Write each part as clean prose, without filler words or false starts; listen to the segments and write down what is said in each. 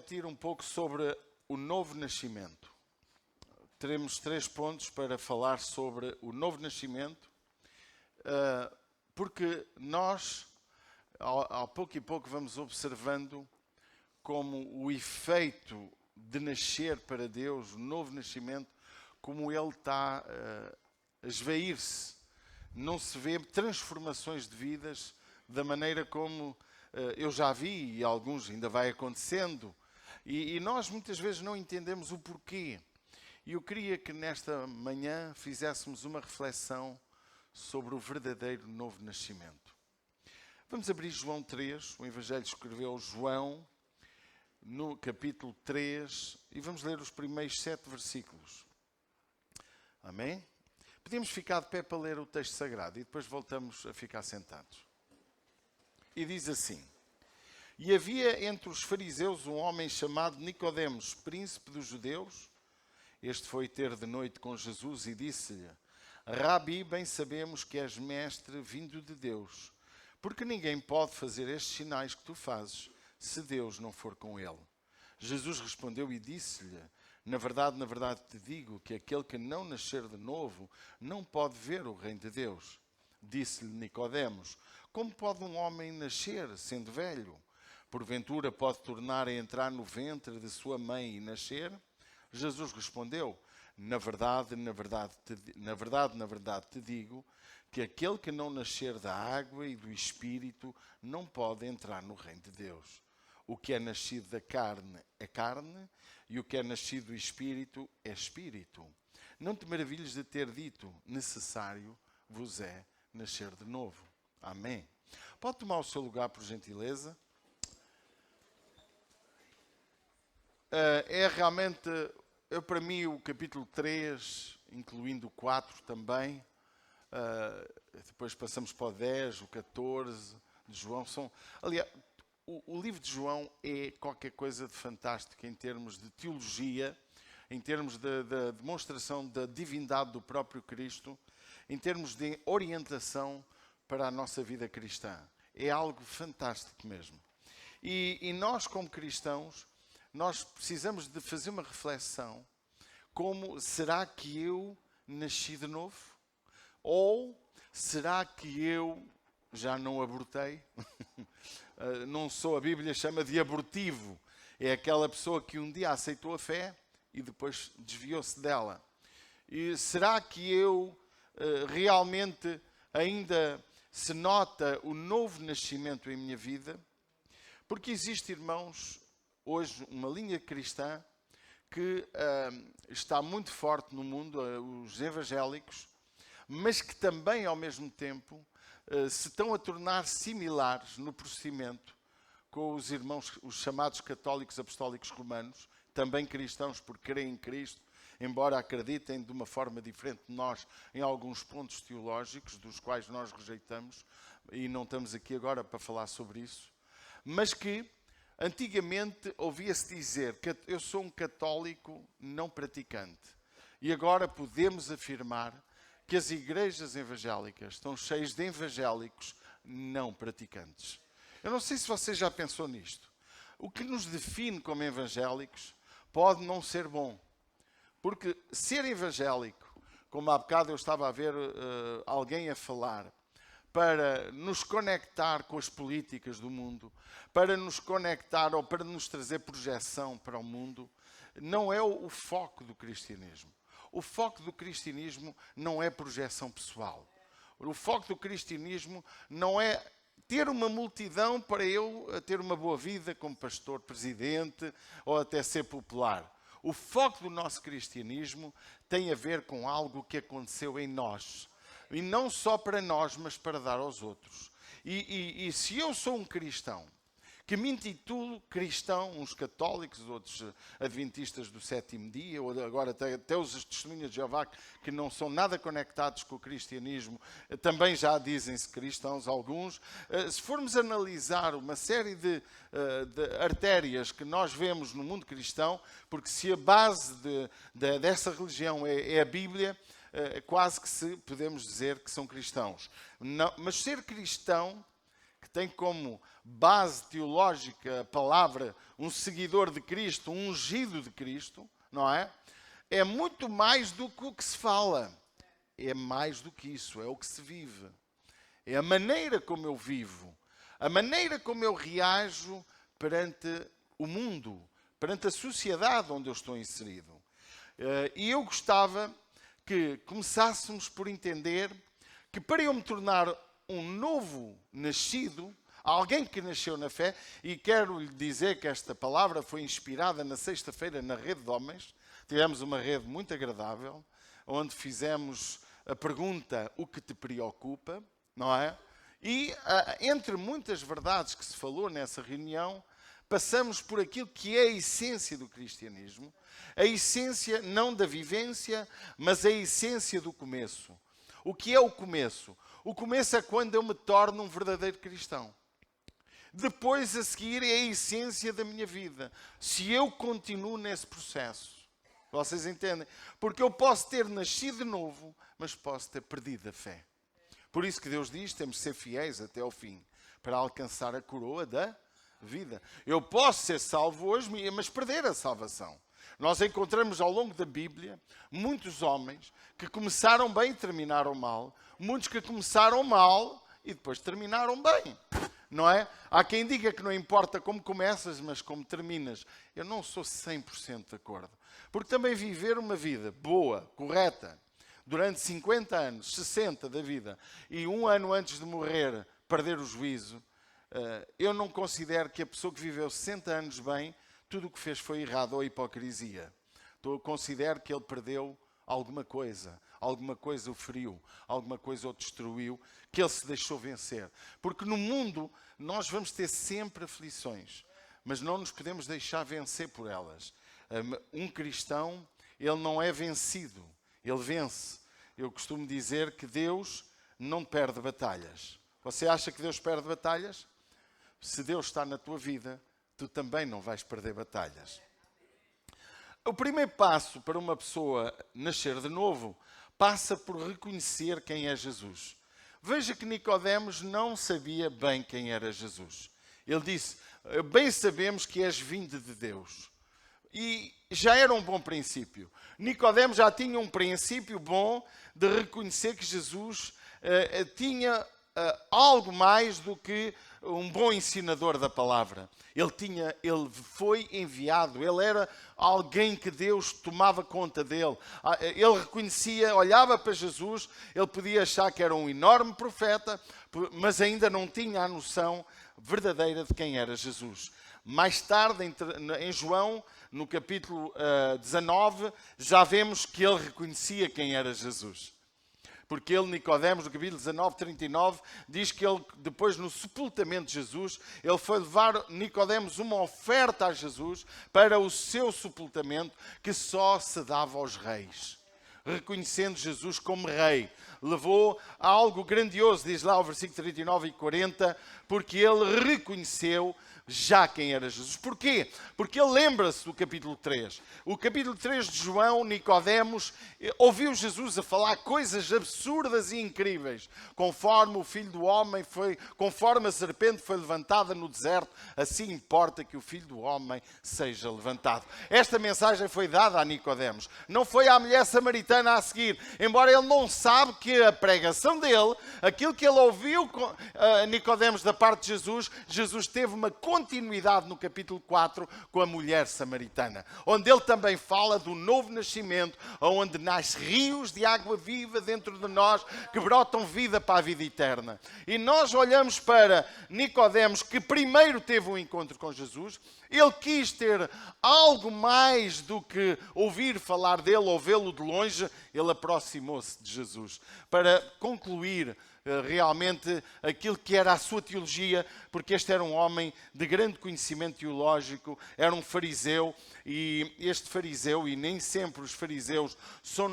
refletir um pouco sobre o novo nascimento. Teremos 3 pontos para falar sobre o novo nascimento, porque nós, ao pouco e pouco, vamos observando como o efeito de nascer para Deus, o novo nascimento, como ele está a esvair-se. Não se vê transformações de vidas da maneira como eu já vi, e alguns ainda vai acontecendo. E nós muitas vezes não entendemos o porquê. E eu queria que nesta manhã fizéssemos uma reflexão sobre o verdadeiro novo nascimento. Vamos abrir João 3, o Evangelho escreveu João, no capítulo 3, e vamos ler os primeiros 7 versículos. Amém? Podemos ficar de pé para ler o texto sagrado e depois voltamos a ficar sentados. E diz assim: E havia entre os fariseus um homem chamado Nicodemos, príncipe dos judeus. Este foi ter de noite com Jesus e disse-lhe: Rabi, bem sabemos que és mestre vindo de Deus, porque ninguém pode fazer estes sinais que tu fazes, se Deus não for com ele. Jesus respondeu e disse-lhe: na verdade te digo que aquele que não nascer de novo não pode ver o reino de Deus. Disse-lhe Nicodemos: como pode um homem nascer sendo velho? Porventura pode tornar a entrar no ventre de sua mãe e nascer? Jesus respondeu: na verdade te digo que aquele que não nascer da água e do Espírito não pode entrar no reino de Deus. O que é nascido da carne é carne, e o que é nascido do Espírito é Espírito. Não te maravilhes de ter dito: necessário vos é nascer de novo. Amém. Pode tomar o seu lugar, por gentileza. É realmente, para mim, o capítulo 3, incluindo o 4 também, depois passamos para o 10, o 14 de João. Aliás, o livro de João é qualquer coisa de fantástico em termos de teologia, em termos de demonstração da divindade do próprio Cristo, em termos de orientação para a nossa vida cristã. É algo fantástico mesmo. E nós, como cristãos, nós precisamos de fazer uma reflexão como: será que eu nasci de novo? Ou será que eu já não abortei? Não sou, a Bíblia chama de abortivo. É aquela pessoa que um dia aceitou a fé e depois desviou-se dela. E será que eu realmente ainda se nota o novo nascimento em minha vida? Porque existe, irmãos, hoje uma linha cristã que está muito forte no mundo, os evangélicos, mas que também, ao mesmo tempo, se estão a tornar similares no procedimento com os irmãos, os chamados católicos apostólicos romanos, também cristãos porque creem em Cristo, embora acreditem de uma forma diferente de nós em alguns pontos teológicos, dos quais nós rejeitamos, e não estamos aqui agora para falar sobre isso, mas que antigamente ouvia-se dizer que eu sou um católico não praticante. E agora podemos afirmar que as igrejas evangélicas estão cheias de evangélicos não praticantes. Eu não sei se você já pensou nisto. O que nos define como evangélicos pode não ser bom. Porque ser evangélico, como há bocado eu estava a ver alguém a falar, para nos conectar com as políticas do mundo, para nos conectar ou para nos trazer projeção para o mundo, não é o foco do cristianismo. O foco do cristianismo não é projeção pessoal. O foco do cristianismo não é ter uma multidão para eu ter uma boa vida como pastor, presidente ou até ser popular. O foco do nosso cristianismo tem a ver com algo que aconteceu em nós. E não só para nós, mas para dar aos outros. E se eu sou um cristão, que me intitulo cristão, uns católicos, outros adventistas do sétimo dia, ou agora até os testemunhas de Jeová, que não são nada conectados com o cristianismo, também já dizem-se cristãos, alguns. Se formos analisar uma série de artérias que nós vemos no mundo cristão, porque se a base dessa religião é a Bíblia, quase que podemos dizer que são cristãos. Não, mas ser cristão que tem como base teológica a palavra um seguidor de Cristo, um ungido de Cristo, não é? É muito mais do que o que se fala. É mais do que isso, é o que se vive. É a maneira como eu vivo, a maneira como eu reajo perante o mundo, perante a sociedade onde eu estou inserido. E eu gostava que começássemos por entender que para eu me tornar um novo nascido, alguém que nasceu na fé, e quero lhe dizer que esta palavra foi inspirada na sexta-feira na Rede de Homens. Tivemos uma rede muito agradável, onde fizemos a pergunta: o que te preocupa? Não é? E entre muitas verdades que se falou nessa reunião, passamos por aquilo que é a essência do cristianismo, a essência não da vivência, mas a essência do começo. O que é o começo? O começo é quando eu me torno um verdadeiro cristão. Depois, a seguir, é a essência da minha vida. Se eu continuo nesse processo. Vocês entendem? Porque eu posso ter nascido de novo, mas posso ter perdido a fé. Por isso que Deus diz, temos de ser fiéis até ao fim, para alcançar a coroa da vida. Eu posso ser salvo hoje, mas perder a salvação. Nós encontramos ao longo da Bíblia muitos homens que começaram bem e terminaram mal. Muitos que começaram mal e depois terminaram bem. Não é? Há quem diga que não importa como começas, mas como terminas. Eu não sou 100% de acordo. Porque também viver uma vida boa, correta, durante 50 anos, 60 da vida, e um ano antes de morrer perder o juízo, eu não considero que a pessoa que viveu 60 anos bem, tudo o que fez foi errado ou hipocrisia. Eu considero que ele perdeu alguma coisa o feriu, alguma coisa o destruiu, que ele se deixou vencer. Porque no mundo nós vamos ter sempre aflições, mas não nos podemos deixar vencer por elas. Um cristão, ele não é vencido, ele vence. Eu costumo dizer que Deus não perde batalhas. Você acha que Deus perde batalhas? Se Deus está na tua vida, tu também não vais perder batalhas. O primeiro passo para uma pessoa nascer de novo passa por reconhecer quem é Jesus. Veja que Nicodemos não sabia bem quem era Jesus. Ele disse: bem sabemos que és vindo de Deus. E já era um bom princípio. Nicodemos já tinha um princípio bom de reconhecer que Jesus tinha algo mais do que um bom ensinador da palavra. Ele foi enviado, ele era alguém que Deus tomava conta dele. Ele reconhecia, olhava para Jesus, ele podia achar que era um enorme profeta, mas ainda não tinha a noção verdadeira de quem era Jesus. Mais tarde, em João, no capítulo 19, já vemos que ele reconhecia quem era Jesus. Porque ele, Nicodemos, no capítulo 19, 39, diz que ele, depois no sepultamento de Jesus, ele foi levar Nicodemos uma oferta a Jesus para o seu sepultamento, que só se dava aos reis. Reconhecendo Jesus como rei. Levou a algo grandioso, diz lá o versículo 39 e 40, porque ele reconheceu já quem era Jesus. Porquê? Porque ele lembra-se do capítulo 3. O capítulo 3 de João, Nicodemos, ouviu Jesus a falar coisas absurdas e incríveis. Conforme o Filho do Homem conforme a serpente foi levantada no deserto, assim importa que o Filho do Homem seja levantado. Esta mensagem foi dada a Nicodemos. Não foi à mulher samaritana a seguir. Embora ele não sabe que a pregação dele, aquilo que ele ouviu Nicodemos da parte de Jesus, Jesus teve uma continuidade no capítulo 4 com a mulher samaritana, onde ele também fala do novo nascimento, onde nasce rios de água viva dentro de nós, que brotam vida para a vida eterna. E nós olhamos para Nicodemos, que primeiro teve um encontro com Jesus. Ele quis ter algo mais do que ouvir falar dele ou vê-lo de longe. Ele aproximou-se de Jesus para concluir realmente aquilo que era a sua teologia, porque este era um homem de grande conhecimento teológico, era um fariseu, e este fariseu, e nem sempre os fariseus são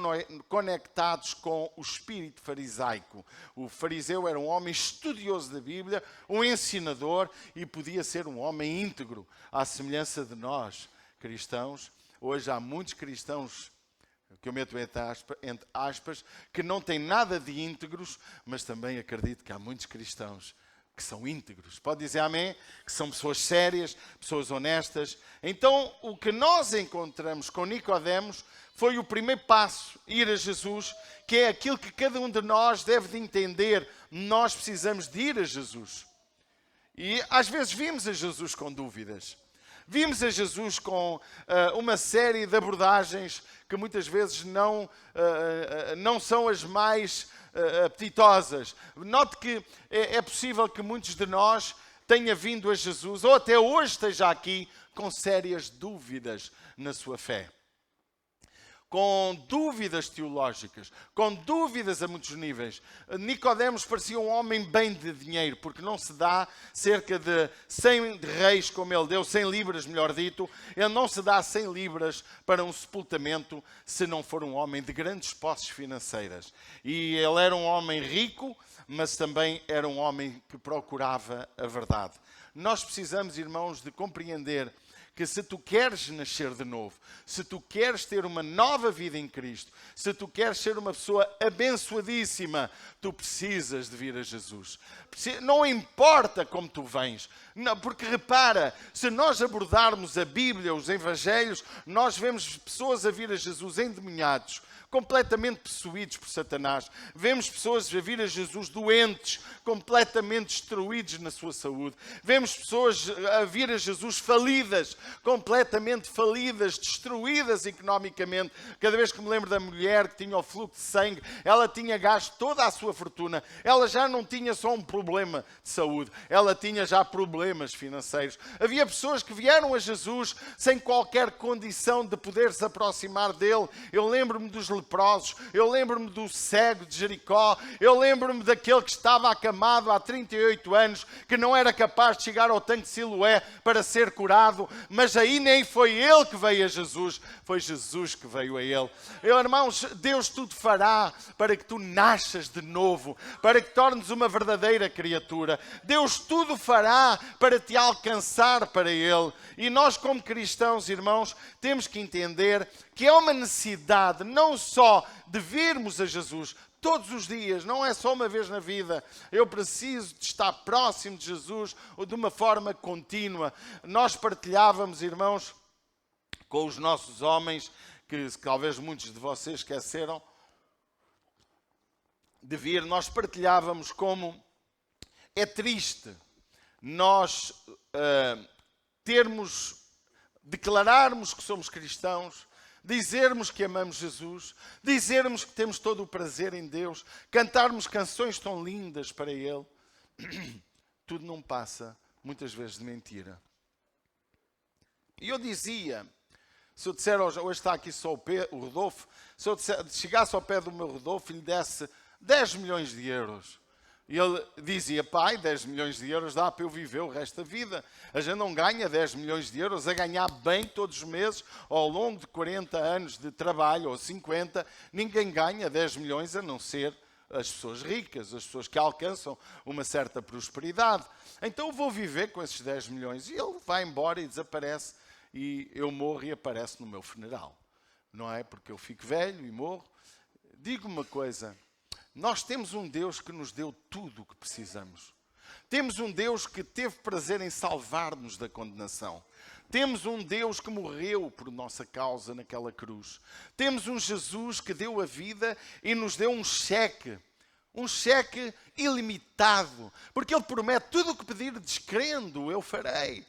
conectados com o espírito farisaico. O fariseu era um homem estudioso da Bíblia, um ensinador, e podia ser um homem íntegro, à semelhança de nós, cristãos. Hoje há muitos cristãos, que eu meto entre aspas, que não têm nada de íntegros, mas também acredito que há muitos cristãos que são íntegros. Pode dizer amém? Que são pessoas sérias, pessoas honestas. Então, o que nós encontramos com Nicodemos foi o primeiro passo, ir a Jesus, que é aquilo que cada um de nós deve de entender. Nós precisamos de ir a Jesus. E às vezes vimos a Jesus com dúvidas. Vimos a Jesus com uma série de abordagens que muitas vezes não são as mais apetitosas. Note que é possível que muitos de nós tenham vindo a Jesus, ou até hoje esteja aqui, com sérias dúvidas na sua fé. Com dúvidas teológicas, com dúvidas a muitos níveis. Nicodemos parecia um homem bem de dinheiro, porque não se dá cerca de 100 reis como ele deu, 100 libras, melhor dito, ele não se dá 100 libras para um sepultamento se não for um homem de grandes posses financeiras. E ele era um homem rico, mas também era um homem que procurava a verdade. Nós precisamos, irmãos, de compreender que se tu queres nascer de novo, se tu queres ter uma nova vida em Cristo, se tu queres ser uma pessoa abençoadíssima, tu precisas de vir a Jesus. Não importa como tu vens, porque repara, se nós abordarmos a Bíblia, os Evangelhos, nós vemos pessoas a vir a Jesus endemoniados, completamente possuídos por Satanás. Vemos pessoas a vir a Jesus doentes, completamente destruídos na sua saúde. Vemos pessoas a vir a Jesus falidas, completamente falidas, destruídas economicamente. Cada vez que me lembro da mulher que tinha o fluxo de sangue, ela tinha gasto toda a sua fortuna. Ela já não tinha só um problema de saúde, ela tinha já problemas financeiros. Havia pessoas que vieram a Jesus sem qualquer condição de poder se aproximar dele. Eu lembro-me dos leprosos, eu lembro-me do cego de Jericó, eu lembro-me daquele que estava acamado há 38 anos, que não era capaz de chegar ao tanque de Siloé para ser curado, mas aí nem foi ele que veio a Jesus, foi Jesus que veio a ele. Irmãos, Deus tudo fará para que tu nasças de novo, para que tornes uma verdadeira criatura. Deus tudo fará para te alcançar para ele. E nós, como cristãos, irmãos, temos que entender que é uma necessidade não só de virmos a Jesus todos os dias, não é só uma vez na vida. Eu preciso de estar próximo de Jesus ou de uma forma contínua. Nós partilhávamos, irmãos, com os nossos homens, que talvez muitos de vocês esqueceram de vir, nós partilhávamos como é triste nós declararmos que somos cristãos, dizermos que amamos Jesus, dizermos que temos todo o prazer em Deus, cantarmos canções tão lindas para Ele, tudo não passa, muitas vezes, de mentira. E eu dizia, se eu disser, hoje está aqui só o Rodolfo, se eu chegasse ao pé do meu Rodolfo e lhe desse 10 milhões de euros, e ele dizia, pai, 10 milhões de euros dá para eu viver o resto da vida. A gente não ganha 10 milhões de euros a ganhar bem todos os meses, ao longo de 40 anos de trabalho, ou 50, ninguém ganha 10 milhões a não ser as pessoas ricas, as pessoas que alcançam uma certa prosperidade. Então eu vou viver com esses 10 milhões. E ele vai embora e desaparece, e eu morro e aparece no meu funeral. Não é? Porque eu fico velho e morro. Digo uma coisa. Nós temos um Deus que nos deu tudo o que precisamos. Temos um Deus que teve prazer em salvar-nos da condenação. Temos um Deus que morreu por nossa causa naquela cruz. Temos um Jesus que deu a vida e nos deu um cheque ilimitado, porque Ele promete tudo o que pedirdes crendo, eu farei.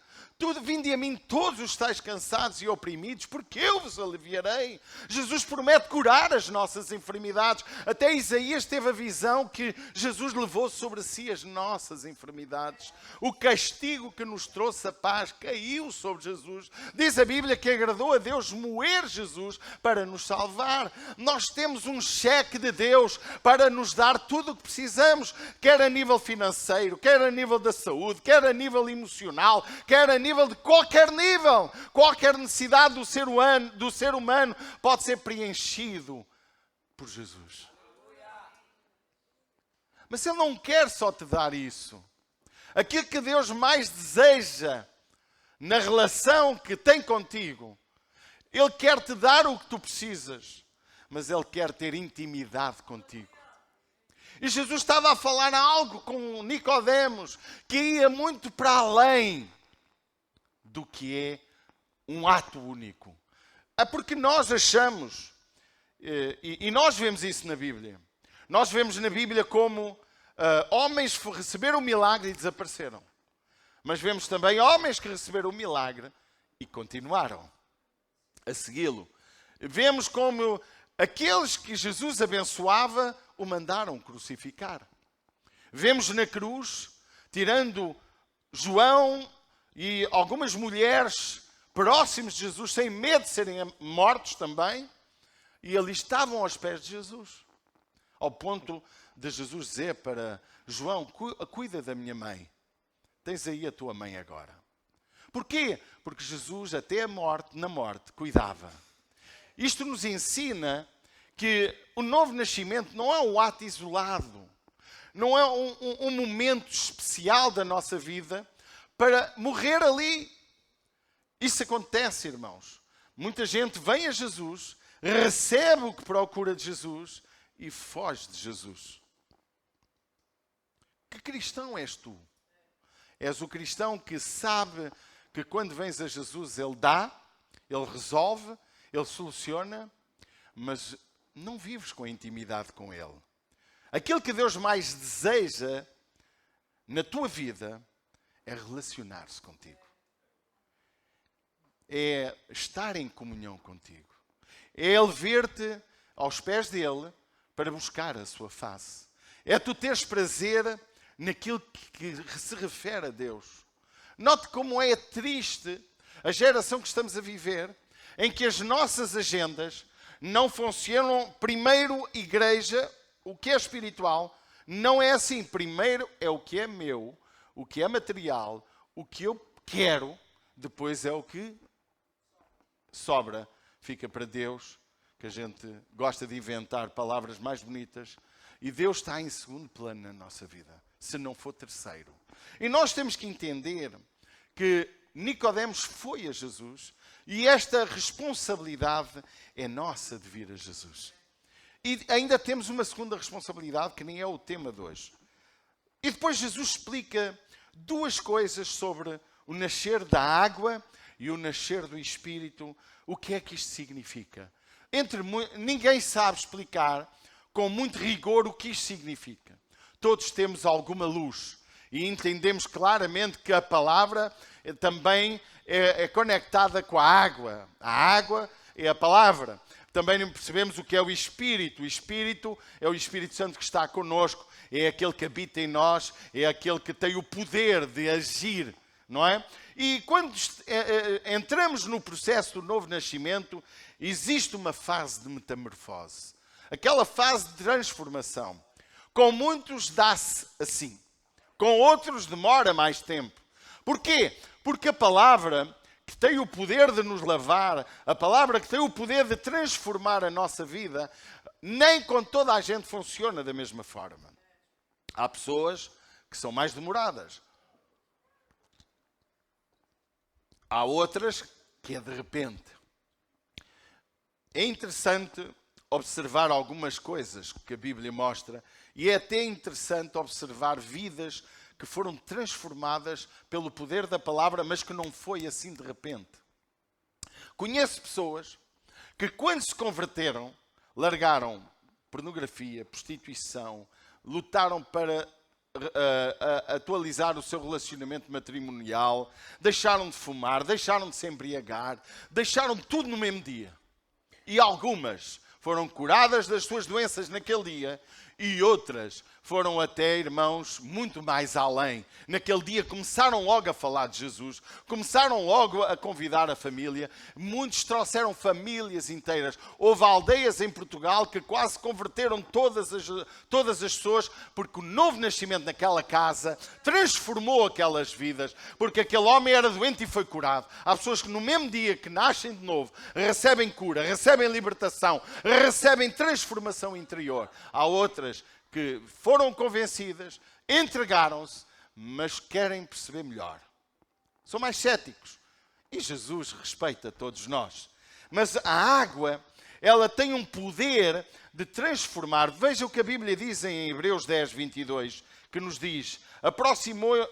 Vinde a mim todos os estáis cansados e oprimidos, porque eu vos aliviarei. Jesus promete curar as nossas enfermidades. Até Isaías teve a visão que Jesus levou sobre si as nossas enfermidades. O castigo que nos trouxe a paz caiu sobre Jesus. Diz a Bíblia que agradou a Deus moer Jesus para nos salvar. Nós temos um cheque de Deus para nos dar tudo o que precisamos, quer a nível financeiro, quer a nível da saúde, quer a nível emocional, quer a nível de qualquer nível. Qualquer necessidade do ser humano pode ser preenchido por Jesus. Mas Ele não quer só te dar isso. Aquilo que Deus mais deseja na relação que tem contigo, Ele quer te dar o que tu precisas, mas Ele quer ter intimidade contigo. E Jesus estava a falar algo com Nicodemos que ia muito para além do que é um ato único. É porque nós achamos, e nós vemos isso na Bíblia, nós vemos na Bíblia como homens receberam o milagre e desapareceram. Mas vemos também homens que receberam o milagre e continuaram a segui-lo. Vemos como aqueles que Jesus abençoava o mandaram crucificar. Vemos na cruz, tirando João e algumas mulheres próximos de Jesus, sem medo de serem mortos também, e ali estavam aos pés de Jesus. Ao ponto de Jesus dizer para João, cuida da minha mãe. Tens aí a tua mãe agora. Porquê? Porque Jesus até a morte, na morte, cuidava. Isto nos ensina que o novo nascimento não é um ato isolado. Não é um momento especial da nossa vida para morrer ali. Isso acontece, irmãos. Muita gente vem a Jesus, recebe o que procura de Jesus e foge de Jesus. Que cristão és tu? És o cristão que sabe que quando vens a Jesus Ele dá, Ele resolve, Ele soluciona, mas não vives com intimidade com Ele. Aquilo que Deus mais deseja na tua vida é relacionar-se contigo. É estar em comunhão contigo. É Ele ver-te aos pés dEle para buscar a sua face. É tu teres prazer naquilo que se refere a Deus. Note como é triste a geração que estamos a viver, em que as nossas agendas não funcionam. Primeiro, igreja, o que é espiritual, não é assim. Primeiro é o que é meu, o que é material, o que eu quero, depois é o que sobra. Fica para Deus, que a gente gosta de inventar palavras mais bonitas, e Deus está em segundo plano na nossa vida, se não for terceiro. E nós temos que entender que Nicodemos foi a Jesus e esta responsabilidade é nossa de vir a Jesus. E ainda temos uma segunda responsabilidade que nem é o tema de hoje. E depois Jesus explica duas coisas sobre o nascer da água e o nascer do Espírito. O que é que isto significa? Ninguém sabe explicar com muito rigor o que isto significa. Todos temos alguma luz e entendemos claramente que a palavra também é conectada com a água. A água é a palavra. Também percebemos o que é o Espírito. O Espírito é o Espírito Santo que está connosco. É aquele que habita em nós. É aquele que tem o poder de agir. Não é? E quando entramos no processo do novo nascimento, existe uma fase de metamorfose. Aquela fase de transformação. Com muitos dá-se assim. Com outros demora mais tempo. Porquê? Porque a palavra que tem o poder de nos lavar, a palavra que tem o poder de transformar a nossa vida, nem com toda a gente funciona da mesma forma. Há pessoas que são mais demoradas. Há outras que é de repente. É interessante observar algumas coisas que a Bíblia mostra e é até interessante observar vidas que foram transformadas pelo poder da palavra, mas que não foi assim de repente. Conheço pessoas que quando se converteram, largaram pornografia, prostituição, lutaram para atualizar o seu relacionamento matrimonial, deixaram de fumar, deixaram de se embriagar, deixaram tudo no mesmo dia. E algumas foram curadas das suas doenças naquele dia e outras foram até, irmãos, muito mais além. Naquele dia começaram logo a falar de Jesus, começaram logo a convidar a família. Muitos trouxeram famílias inteiras. Houve aldeias em Portugal que quase converteram todas as pessoas, porque o novo nascimento naquela casa transformou aquelas vidas, porque aquele homem era doente e foi curado. Há pessoas que no mesmo dia que nascem de novo, recebem cura, recebem libertação, recebem transformação interior. Há outras que foram convencidas, entregaram-se, mas querem perceber melhor. São mais céticos. E Jesus respeita todos nós. Mas a água ela tem um poder de transformar. Veja o que a Bíblia diz em Hebreus 10, 22, que nos diz: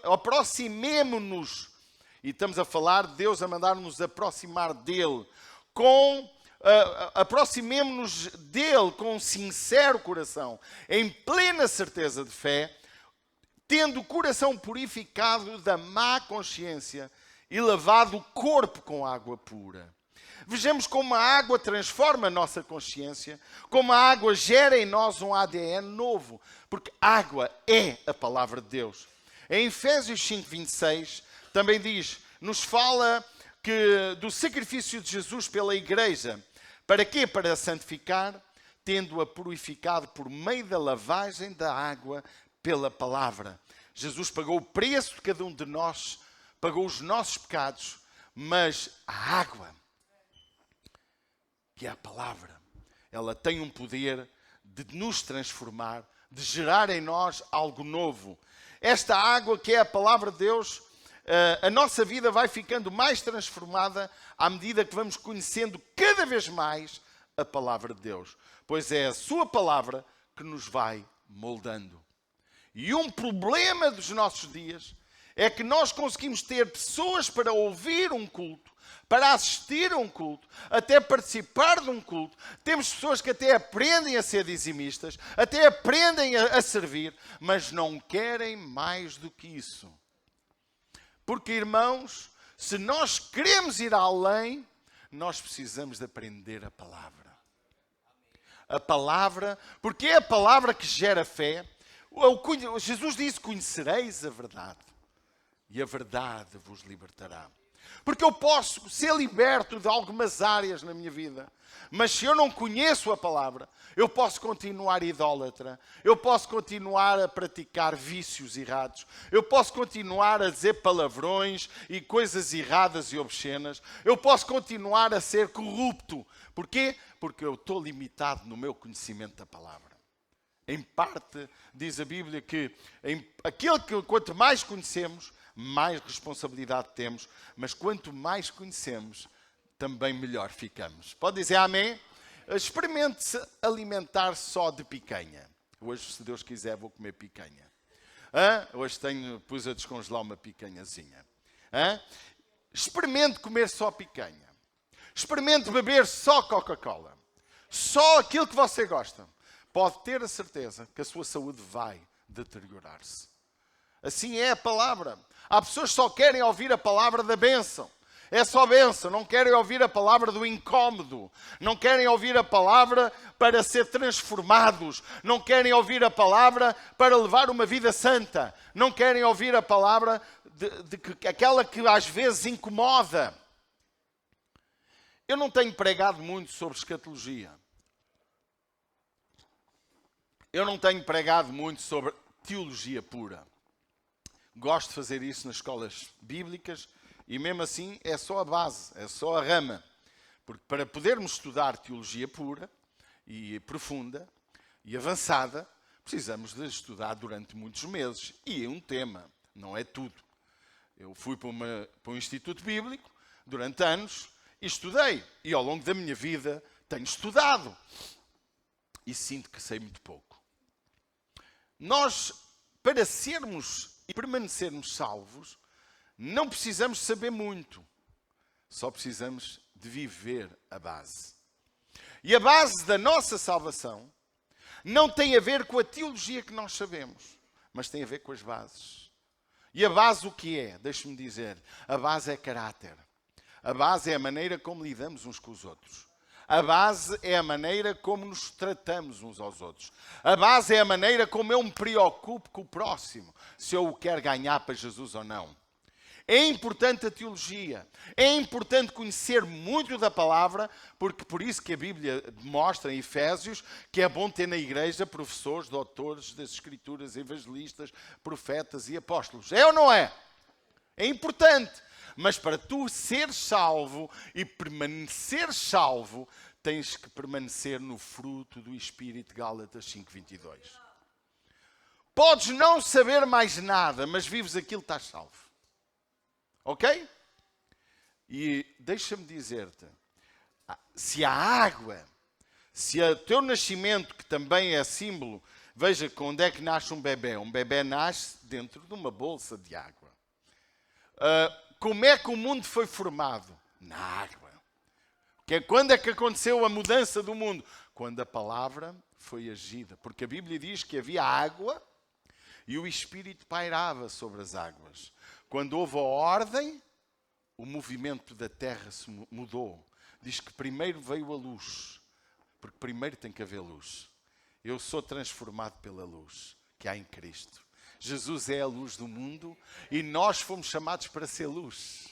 aproximemo-nos, e estamos a falar de Deus a mandar-nos aproximar dele, aproximemo-nos dele com um sincero coração, em plena certeza de fé, tendo o coração purificado da má consciência e lavado o corpo com água pura. Vejamos como a água transforma a nossa consciência, como a água gera em nós um ADN novo, porque água é a palavra de Deus. Em Efésios 5:26 também diz, nos fala do sacrifício de Jesus pela igreja. Para quê? Para a santificar, tendo-a purificado por meio da lavagem da água pela palavra. Jesus pagou o preço de cada um de nós, pagou os nossos pecados, mas a água, que é a palavra, ela tem um poder de nos transformar, de gerar em nós algo novo. Esta água, que é a palavra de Deus, a nossa vida vai ficando mais transformada à medida que vamos conhecendo cada vez mais a palavra de Deus. Pois é a sua palavra que nos vai moldando. E um problema dos nossos dias é que nós conseguimos ter pessoas para ouvir um culto, para assistir a um culto, até participar de um culto. Temos pessoas que até aprendem a ser dizimistas, até aprendem a servir, mas não querem mais do que isso. Porque, irmãos, se nós queremos ir além, nós precisamos de aprender a palavra. A palavra, porque é a palavra que gera fé. Jesus disse, conhecereis a verdade, e a verdade vos libertará. Porque eu posso ser liberto de algumas áreas na minha vida, mas se eu não conheço a palavra, eu posso continuar idólatra, eu posso continuar a praticar vícios errados, eu posso continuar a dizer palavrões e coisas erradas e obscenas, eu posso continuar a ser corrupto. Porquê? Porque eu estou limitado no meu conhecimento da palavra. Em parte, diz a Bíblia que quanto mais conhecemos, mais responsabilidade temos, mas quanto mais conhecemos, também melhor ficamos. Pode dizer amém? Experimente-se alimentar só de picanha. Hoje, se Deus quiser, vou comer picanha. Hoje pus a descongelar uma picanhazinha. Experimente comer só picanha. Experimente beber só Coca-Cola. Só aquilo que você gosta. Pode ter a certeza que a sua saúde vai deteriorar-se. Assim é a palavra. Há pessoas que só querem ouvir a palavra da bênção. É só bênção. Não querem ouvir a palavra do incómodo. Não querem ouvir a palavra para ser transformados. Não querem ouvir a palavra para levar uma vida santa. Não querem ouvir a palavra aquela que às vezes incomoda. Eu não tenho pregado muito sobre escatologia. Eu não tenho pregado muito sobre teologia pura. Gosto de fazer isso nas escolas bíblicas e mesmo assim é só a base, é só a rama. Porque para podermos estudar teologia pura e profunda e avançada, precisamos de estudar durante muitos meses. E é um tema, não é tudo. Eu fui para um instituto bíblico durante anos e estudei. E ao longo da minha vida tenho estudado. E sinto que sei muito pouco. Nós, para sermos e permanecermos salvos, não precisamos saber muito. Só precisamos de viver a base. E a base da nossa salvação não tem a ver com a teologia que nós sabemos, mas tem a ver com as bases. E a base o que é? Deixe-me dizer. A base é caráter. A base é a maneira como lidamos uns com os outros. A base é a maneira como nos tratamos uns aos outros. A base é a maneira como eu me preocupo com o próximo, se eu o quero ganhar para Jesus ou não. É importante a teologia, é importante conhecer muito da palavra, porque por isso que a Bíblia mostra em Efésios que é bom ter na igreja professores, doutores das Escrituras, evangelistas, profetas e apóstolos. É ou não é? É importante. Mas para tu seres salvo e permanecer salvo, tens que permanecer no fruto do Espírito, Gálatas 5:22. Podes não saber mais nada, mas vives aquilo, estás salvo. Ok? E deixa-me dizer-te, se a água Se o teu nascimento, que também é símbolo, veja que onde é que nasce um bebê? Um bebê nasce dentro de uma bolsa de água. Como é que o mundo foi formado? Na água. Quando é que aconteceu a mudança do mundo? Quando a palavra foi agida. Porque a Bíblia diz que havia água e o Espírito pairava sobre as águas. Quando houve a ordem, o movimento da terra se mudou. Diz que primeiro veio a luz. Porque primeiro tem que haver luz. Eu sou transformado pela luz que há em Cristo. Jesus é a luz do mundo e nós fomos chamados para ser luz.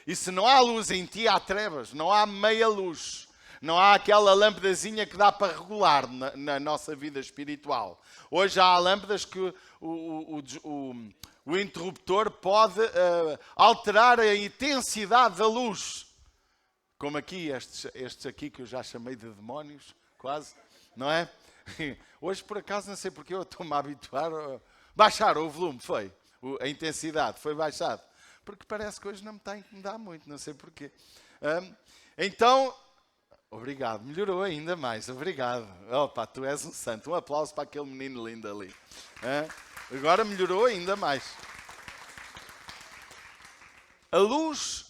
E se não há luz em ti, há trevas. Não há meia luz. Não há aquela lâmpadazinha que dá para regular na nossa vida espiritual. Hoje há lâmpadas que o interruptor pode alterar a intensidade da luz. Como aqui, estes aqui que eu já chamei de demónios, quase, não é? Hoje, por acaso, não sei porque eu estou-me a habituar a baixar o volume, foi. A intensidade foi baixado. Porque parece que hoje não me está a incomodar muito, não sei porquê. Então, obrigado, melhorou ainda mais, obrigado. Opa, tu és um santo, um aplauso para aquele menino lindo ali. Agora melhorou ainda mais. A luz,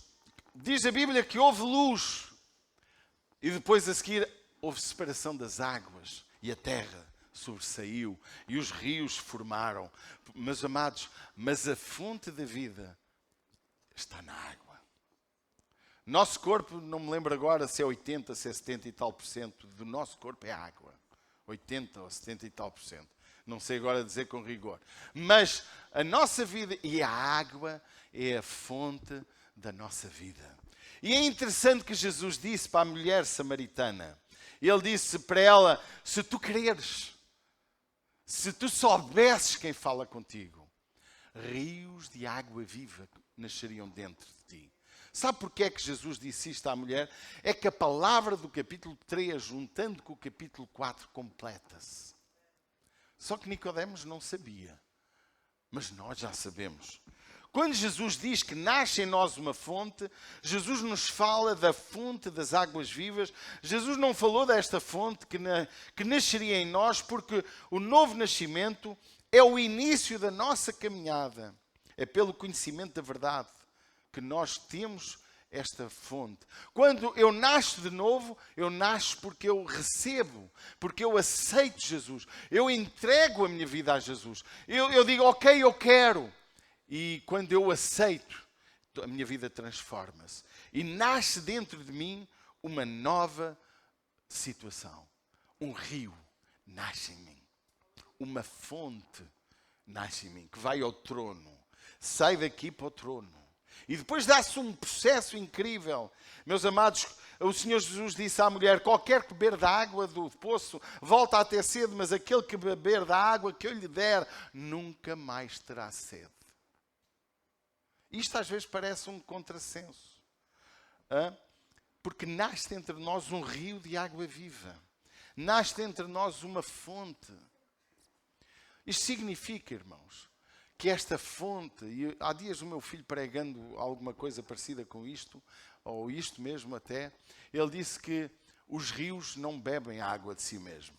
diz a Bíblia que houve luz. E depois a seguir houve separação das águas. E a terra sobressaiu. E os rios formaram. Meus amados, mas a fonte da vida está na água. Nosso corpo, não me lembro agora se é 80, se é 70 e tal por cento do nosso corpo é água. 80 ou 70 e tal por cento. Não sei agora dizer com rigor. Mas a nossa vida e a água é a fonte da nossa vida. E é interessante que Jesus disse para a mulher samaritana. Ele disse para ela, se tu quereres, se tu soubesses quem fala contigo, rios de água viva nasceriam dentro de ti. Sabe porquê é que Jesus disse isto à mulher? É que a palavra do capítulo 3, juntando com o capítulo 4, completa-se. Só que Nicodemos não sabia. Mas nós já sabemos. Quando Jesus diz que nasce em nós uma fonte, Jesus nos fala da fonte das águas vivas. Jesus não falou desta fonte que nasceria em nós, porque o novo nascimento é o início da nossa caminhada. É pelo conhecimento da verdade que nós temos esta fonte. Quando eu nasço de novo, eu nasço porque eu recebo, porque eu aceito Jesus. Eu entrego a minha vida a Jesus. Eu digo, ok, eu quero. E quando eu aceito, a minha vida transforma-se. E nasce dentro de mim uma nova situação. Um rio nasce em mim. Uma fonte nasce em mim, que vai ao trono. Sai daqui para o trono. E depois dá-se um processo incrível. Meus amados, o Senhor Jesus disse à mulher, qualquer que beber da água do poço, volta a ter sede, mas aquele que beber da água que eu lhe der, nunca mais terá sede. Isto às vezes parece um contrassenso. Porque nasce entre nós um rio de água viva. Nasce entre nós uma fonte. Isto significa, irmãos, que esta fonte, e há dias o meu filho pregando alguma coisa parecida com isto, ou isto mesmo até, ele disse que os rios não bebem a água de si mesmo.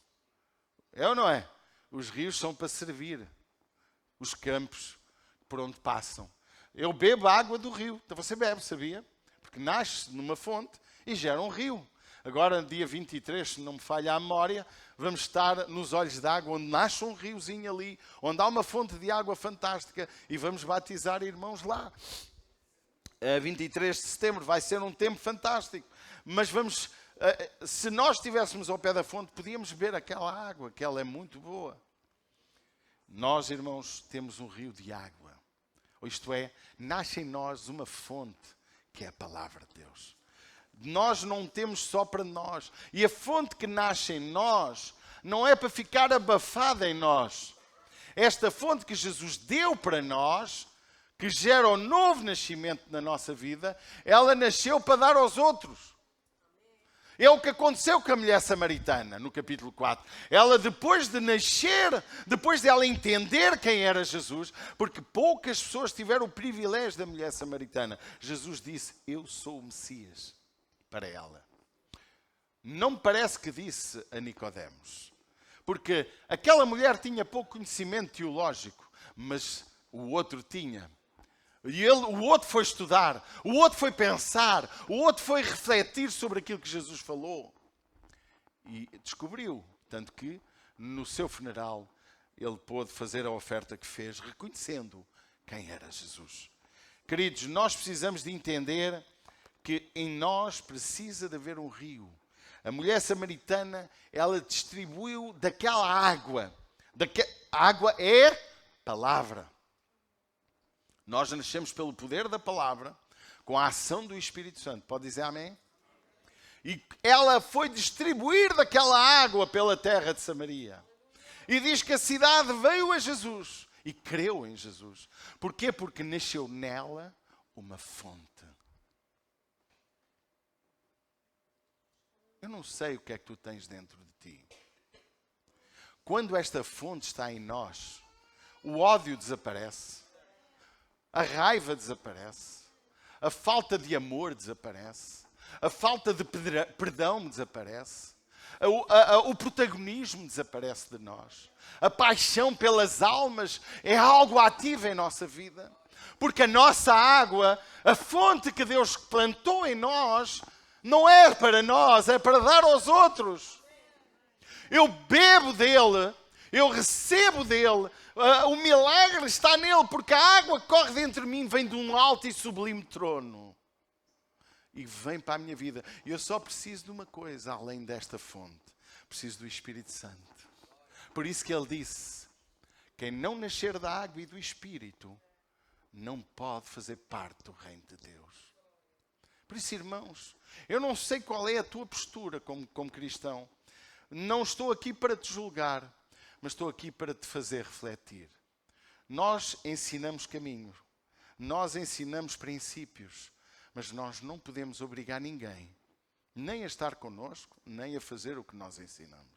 É ou não é? Os rios são para servir os campos por onde passam. Eu bebo a água do rio. Então você bebe, sabia? Porque nasce numa fonte e gera um rio. Agora, dia 23, se não me falha a memória, vamos estar nos Olhos d'Água, onde nasce um riozinho ali, onde há uma fonte de água fantástica e vamos batizar irmãos lá. 23 de setembro vai ser um tempo fantástico. Mas vamos, se nós estivéssemos ao pé da fonte, podíamos beber aquela água, que ela é muito boa. Nós, irmãos, temos um rio de água. Isto é, nasce em nós uma fonte, que é a palavra de Deus. Nós não temos só para nós. E a fonte que nasce em nós não é para ficar abafada em nós. Esta fonte que Jesus deu para nós, que gera o novo nascimento na nossa vida, ela nasceu para dar aos outros. É o que aconteceu com a mulher samaritana, no capítulo 4. Ela, depois de nascer, depois de ela entender quem era Jesus, porque poucas pessoas tiveram o privilégio da mulher samaritana, Jesus disse, eu sou o Messias, para ela. não me parece que disse a Nicodemos. Porque aquela mulher tinha pouco conhecimento teológico, mas o outro tinha. E o outro foi estudar, o outro foi pensar, o outro foi refletir sobre aquilo que Jesus falou. E descobriu, tanto que no seu funeral ele pôde fazer a oferta que fez, reconhecendo quem era Jesus. Queridos, nós precisamos de entender que em nós precisa de haver um rio. A mulher samaritana, ela distribuiu daquela água. A água é palavra. Nós nascemos pelo poder da palavra, com a ação do Espírito Santo. Pode dizer amém? E ela foi distribuir daquela água pela terra de Samaria. E diz que a cidade veio a Jesus e creu em Jesus. Porquê? Porque nasceu nela uma fonte. Eu não sei o que é que tu tens dentro de ti. Quando esta fonte está em nós, o ódio desaparece, a raiva desaparece, a falta de amor desaparece, a falta de perdão desaparece, o protagonismo desaparece de nós. A paixão pelas almas é algo ativo em nossa vida. Porque a nossa água, a fonte que Deus plantou em nós, não é para nós, é para dar aos outros. Eu bebo dele, eu recebo dele, o milagre está nele, porque a água que corre dentro de mim vem de um alto e sublime trono. E vem para a minha vida. E eu só preciso de uma coisa, além desta fonte. Preciso do Espírito Santo. Por isso que ele disse, quem não nascer da água e do Espírito, não pode fazer parte do reino de Deus. Por isso, irmãos, eu não sei qual é a tua postura como cristão. Não estou aqui para te julgar, mas estou aqui para te fazer refletir. Nós ensinamos caminho, nós ensinamos princípios, mas nós não podemos obrigar ninguém, nem a estar connosco, nem a fazer o que nós ensinamos.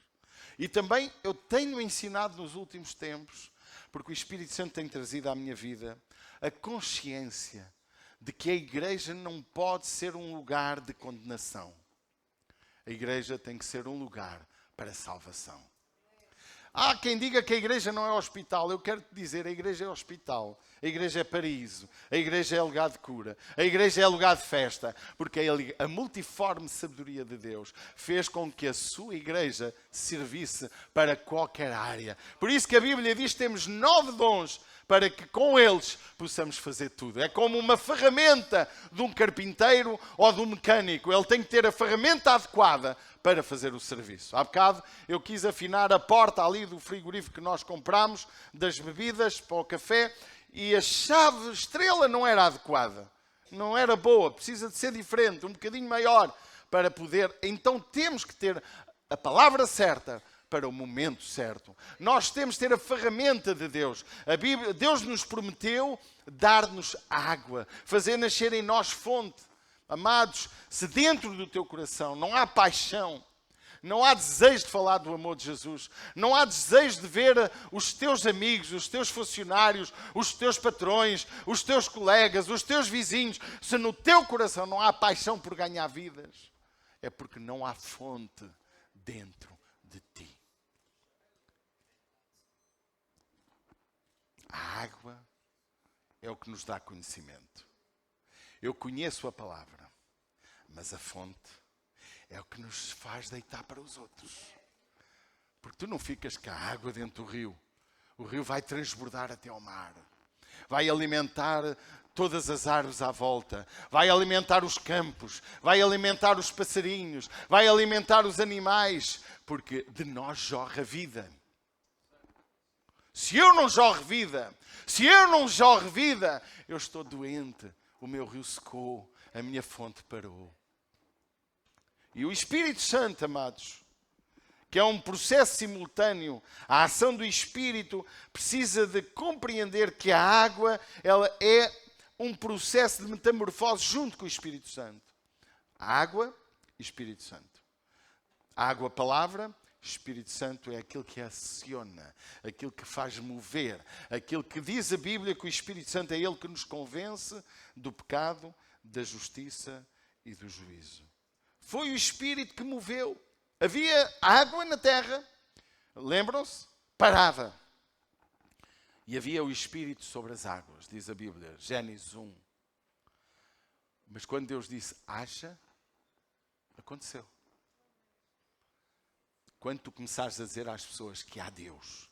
E também eu tenho ensinado nos últimos tempos, porque o Espírito Santo tem trazido à minha vida a consciência de que a igreja não pode ser um lugar de condenação. A igreja tem que ser um lugar para salvação. Há quem diga que a igreja não é hospital. Eu quero te dizer, a igreja é hospital. A igreja é paraíso. A igreja é lugar de cura. A igreja é lugar de festa. Porque a multiforme sabedoria de Deus fez com que a sua igreja servisse para qualquer área. Por isso que a Bíblia diz que temos 9 dons para que com eles possamos fazer tudo. É como uma ferramenta de um carpinteiro ou de um mecânico. Ele tem que ter a ferramenta adequada para fazer o serviço. Há bocado eu quis afinar a porta ali do frigorífico que nós compramos, das bebidas para o café, e a chave estrela não era adequada. Não era boa, precisa de ser diferente, um bocadinho maior para poder. Então temos que ter a palavra certa para o momento certo. Nós temos que ter a ferramenta de Deus. Deus nos prometeu dar-nos água, fazer nascer em nós fonte. Amados, se dentro do teu coração não há paixão, não há desejo de falar do amor de Jesus, não há desejo de ver os teus amigos, os teus funcionários, os teus patrões, os teus colegas, os teus vizinhos, se no teu coração não há paixão por ganhar vidas, é porque não há fonte dentro de ti. A água é o que nos dá conhecimento. Eu conheço a palavra, mas a fonte é o que nos faz deitar para os outros. Porque tu não ficas com a água dentro do rio. O rio vai transbordar até ao mar. Vai alimentar todas as árvores à volta. Vai alimentar os campos. Vai alimentar os passarinhos. Vai alimentar os animais. Porque de nós jorra vida. Se eu não jorro vida, eu estou doente. O meu rio secou, a minha fonte parou. E o Espírito Santo, amados, que é um processo simultâneo, a ação do Espírito precisa de compreender que a água, ela é um processo de metamorfose junto com o Espírito Santo. Água e Espírito Santo. Água, palavra. Espírito Santo é aquilo que aciona, aquilo que faz mover, aquilo que diz a Bíblia que o Espírito Santo é ele que nos convence do pecado, da justiça e do juízo. Foi o Espírito que moveu. Havia água na terra, lembram-se? Parava. E havia o Espírito sobre as águas, diz a Bíblia, Gênesis 1. Mas quando Deus disse, haja, aconteceu. Quando tu começares a dizer às pessoas que há Deus,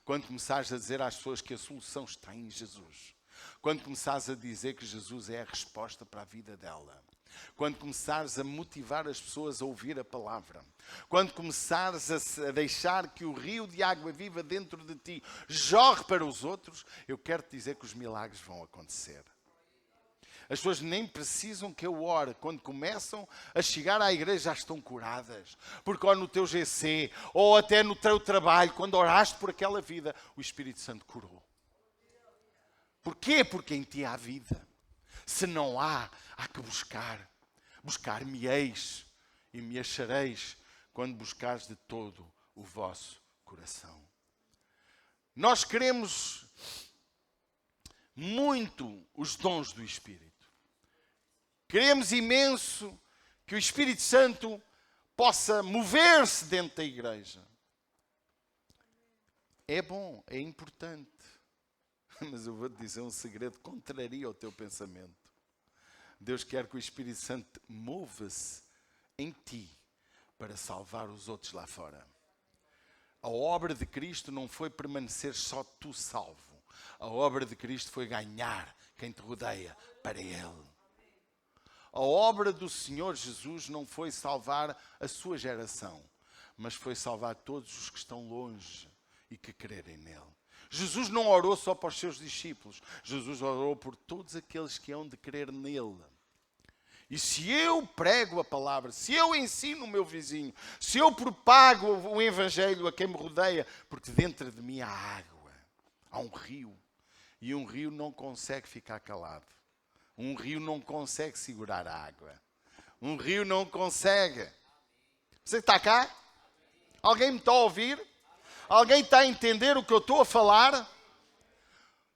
quando começares a dizer às pessoas que a solução está em Jesus, quando começares a dizer que Jesus é a resposta para a vida dela, quando começares a motivar as pessoas a ouvir a palavra, quando começares a deixar que o rio de água viva dentro de ti jorre para os outros, eu quero te dizer que os milagres vão acontecer. As pessoas nem precisam que eu ore. Quando começam a chegar à igreja já estão curadas. Porque ou no teu GC, ou até no teu trabalho, quando oraste por aquela vida, o Espírito Santo curou. Porquê? Porque em ti há vida. Se não há, há que buscar. Buscar-me-eis e me achareis quando buscares de todo o vosso coração. Nós queremos muito os dons do Espírito. Queremos imenso que o Espírito Santo possa mover-se dentro da igreja. É bom, é importante. Mas eu vou-te dizer um segredo que contraria o teu pensamento. Deus quer que o Espírito Santo mova-se em ti para salvar os outros lá fora. A obra de Cristo não foi permanecer só tu salvo. A obra de Cristo foi ganhar quem te rodeia para Ele. A obra do Senhor Jesus não foi salvar a sua geração, mas foi salvar todos os que estão longe e que crerem nele. Jesus não orou só para os seus discípulos. Jesus orou por todos aqueles que hão de crer nele. E se eu prego a palavra, se eu ensino o meu vizinho, se eu propago o evangelho a quem me rodeia, porque dentro de mim há água, há um rio. E um rio não consegue ficar calado. Um rio não consegue segurar a água. Um rio não consegue. Você está cá? Alguém me está a ouvir? Alguém está a entender o que eu estou a falar?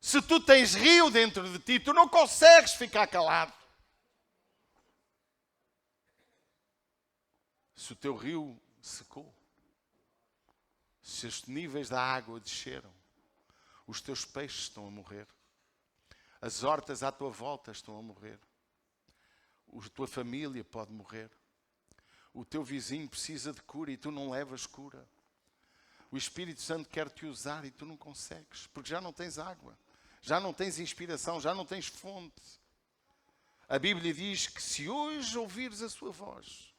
Se tu tens rio dentro de ti, tu não consegues ficar calado. Se o teu rio secou, se os níveis da água desceram, os teus peixes estão a morrer. As hortas à tua volta estão a morrer. A tua família pode morrer. O teu vizinho precisa de cura e tu não levas cura. O Espírito Santo quer te usar e tu não consegues, porque já não tens água, já não tens inspiração, já não tens fonte. A Bíblia diz que se hoje ouvires a sua voz,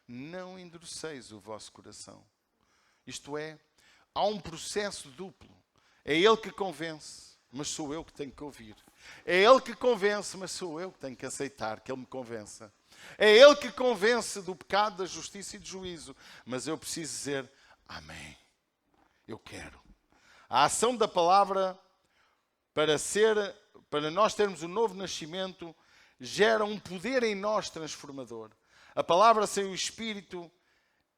não endureceis o vosso coração. Isto é, há um processo duplo. É Ele que convence, mas sou eu que tenho que ouvir. É Ele que convence, mas sou eu que tenho que aceitar que Ele me convença. É Ele que convence do pecado, da justiça e do juízo, mas eu preciso dizer amém. Eu quero. A ação da palavra para nós termos o novo nascimento gera um poder em nós transformador. A palavra sem o Espírito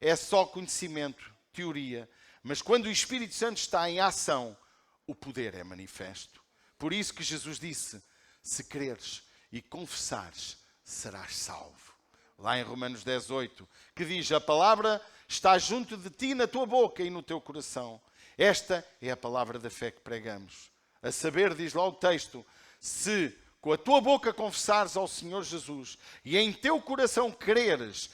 é só conhecimento, teoria, mas quando o Espírito Santo está em ação, o poder é manifesto. Por isso que Jesus disse, se creres e confessares, serás salvo. Lá em Romanos 10:8, que diz, a palavra está junto de ti na tua boca e no teu coração. Esta é a palavra da fé que pregamos. A saber, diz lá o texto, se com a tua boca confessares ao Senhor Jesus e em teu coração creres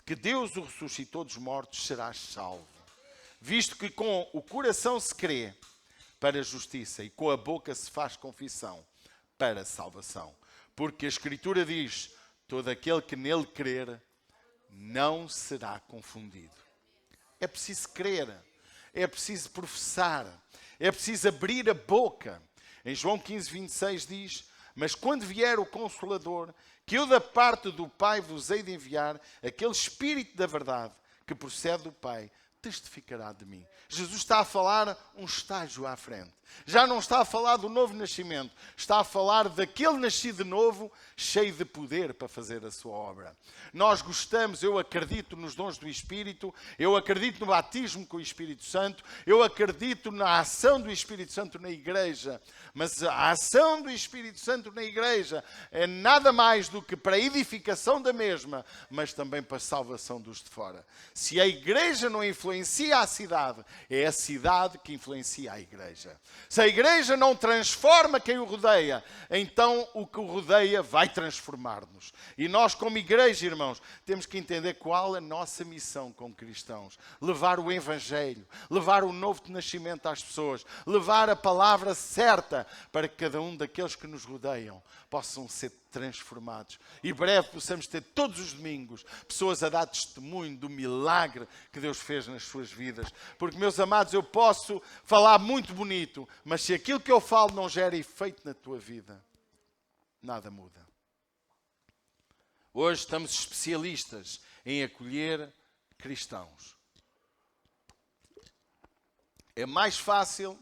que Deus o ressuscitou dos mortos, serás salvo. Visto que com o coração se crê para a justiça e com a boca se faz confissão para a salvação. Porque a Escritura diz, todo aquele que nele crer não será confundido. É preciso crer, é preciso professar, é preciso abrir a boca. Em João 15:26 diz, mas quando vier o Consolador, que eu da parte do Pai vos hei de enviar, aquele Espírito da verdade que procede do Pai, testificará de mim. Jesus está a falar um estágio à frente. Já não está a falar do novo nascimento. Está a falar daquele nascido de novo, cheio de poder para fazer a sua obra. Nós gostamos, eu acredito nos dons do Espírito, eu acredito no batismo com o Espírito Santo, eu acredito na ação do Espírito Santo na igreja. Mas a ação do Espírito Santo na igreja é nada mais do que para a edificação da mesma, mas também para a salvação dos de fora. Se a igreja não influencia a cidade, é a cidade que influencia a igreja. Se a igreja não transforma quem o rodeia, então o que o rodeia vai transformar-nos. E nós, como igreja, irmãos, temos que entender qual é a nossa missão como cristãos. Levar o Evangelho, levar o novo nascimento às pessoas, levar a palavra certa para que cada um daqueles que nos rodeiam possam ser transformados. E breve possamos ter todos os domingos pessoas a dar testemunho do milagre que Deus fez nas suas vidas. Porque, meus amados, eu posso falar muito bonito, mas se aquilo que eu falo não gera efeito na tua vida, nada muda. Hoje estamos especialistas em acolher cristãos. É mais fácil,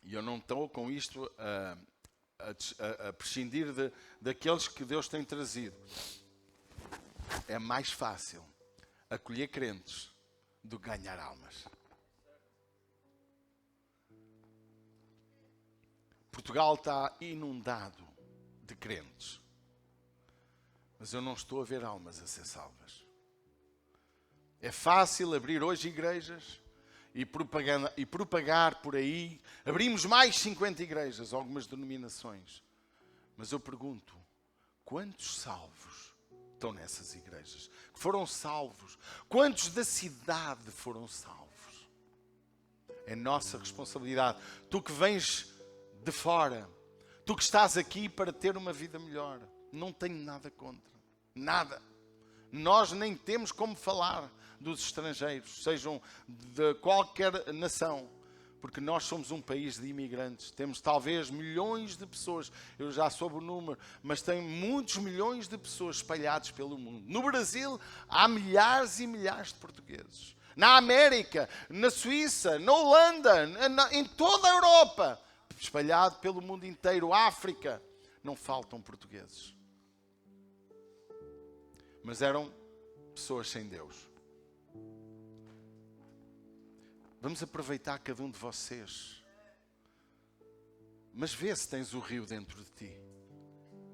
e eu não estou com isto a prescindir daqueles que Deus tem trazido. É mais fácil acolher crentes do que ganhar almas. Portugal está inundado de crentes, mas eu não estou a ver almas a ser salvas. É fácil abrir hoje igrejas e propagar por aí. Abrimos mais 50 igrejas, algumas denominações. Mas eu pergunto, quantos salvos estão nessas igrejas? Que foram salvos? Quantos da cidade foram salvos? É nossa responsabilidade. Tu que vens de fora, tu que estás aqui para ter uma vida melhor, não tenho nada contra. Nada. Nós nem temos como falar dos estrangeiros, sejam de qualquer nação, porque nós somos um país de imigrantes. Temos talvez milhões de pessoas, eu já soube o número, mas tem muitos milhões de pessoas espalhados pelo mundo. No Brasil há milhares e milhares de portugueses. Na América, na Suíça, na Holanda, em toda a Europa, espalhado pelo mundo inteiro, África, não faltam portugueses. Mas eram pessoas sem Deus. Vamos aproveitar cada um de vocês. Mas vê se tens o rio dentro de ti.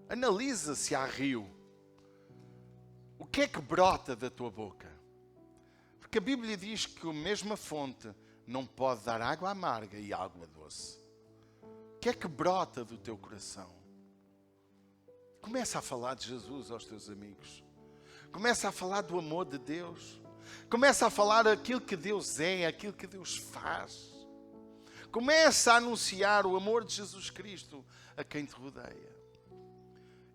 Analisa se há rio. O que é que brota da tua boca? Porque a Bíblia diz que a mesma fonte não pode dar água amarga e água doce. O que é que brota do teu coração? Começa a falar de Jesus aos teus amigos. Começa a falar do amor de Deus. Começa a falar aquilo que Deus é, aquilo que Deus faz. Começa a anunciar o amor de Jesus Cristo a quem te rodeia.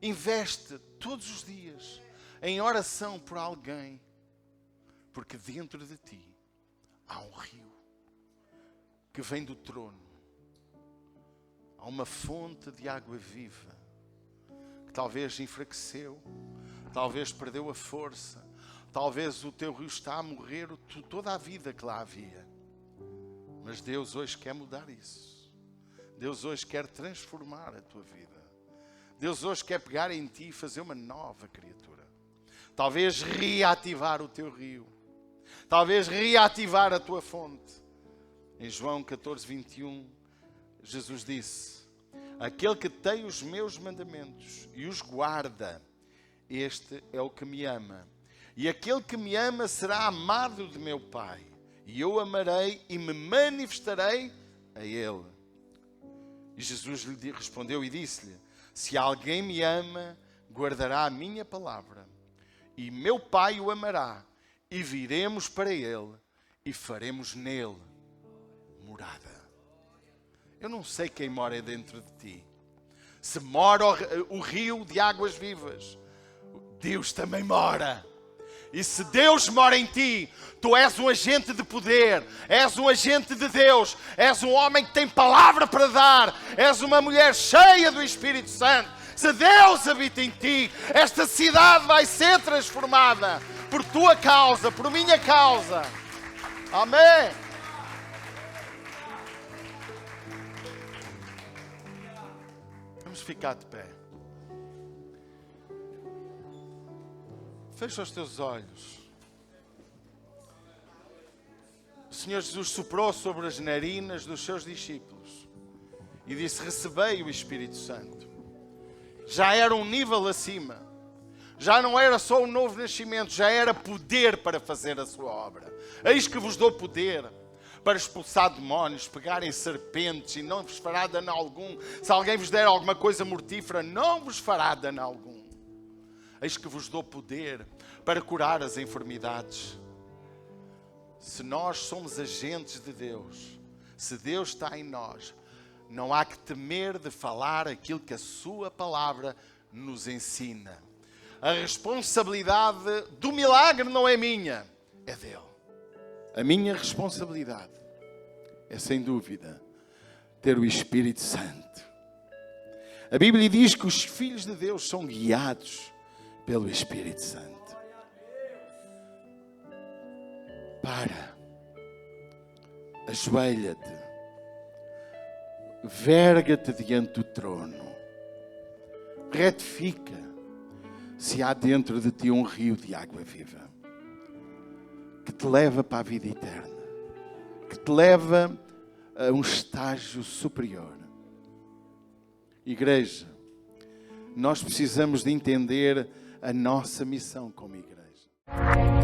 Investe todos os dias em oração por alguém, porque dentro de ti há um rio que vem do trono. Há uma fonte de água viva que talvez enfraqueceu, talvez perdeu a força, talvez o teu rio está a morrer toda a vida que lá havia. Mas Deus hoje quer mudar isso. Deus hoje quer transformar a tua vida. Deus hoje quer pegar em ti e fazer uma nova criatura. Talvez reativar o teu rio. Talvez reativar a tua fonte. Em João 14, 21, Jesus disse: aquele que tem os meus mandamentos e os guarda, este é o que me ama. E aquele que me ama será amado de meu Pai. E eu amarei e me manifestarei a ele. E Jesus lhe respondeu e disse-lhe: se alguém me ama, guardará a minha palavra. E meu Pai o amará. E viremos para ele e faremos nele morada. Eu não sei quem mora dentro de ti. Se mora o rio de águas vivas, Deus também mora. E se Deus mora em ti, tu és um agente de poder, és um agente de Deus, és um homem que tem palavra para dar, és uma mulher cheia do Espírito Santo. Se Deus habita em ti, esta cidade vai ser transformada por tua causa, por minha causa. Amém. Vamos ficar de pé. Fecha os teus olhos. O Senhor Jesus soprou sobre as narinas dos seus discípulos e disse: recebei o Espírito Santo. Já era um nível acima. Já não era só um novo nascimento, já era poder para fazer a sua obra. Eis que vos dou poder para expulsar demónios, pegarem serpentes, e não vos fará dano algum. Se alguém vos der alguma coisa mortífera, não vos fará dano algum. Eis que vos dou poder para curar as enfermidades. Se nós somos agentes de Deus, se Deus está em nós, não há que temer de falar aquilo que a sua palavra nos ensina. A responsabilidade do milagre não é minha, é dele. A minha responsabilidade é, sem dúvida, ter o Espírito Santo. A Bíblia diz que os filhos de Deus são guiados pelo Espírito Santo. Para, ajoelha-te, verga-te diante do trono, retifica se há dentro de ti um rio de água viva que te leva para a vida eterna, que te leva a um estágio superior. Igreja, nós precisamos de entender a nossa missão como igreja.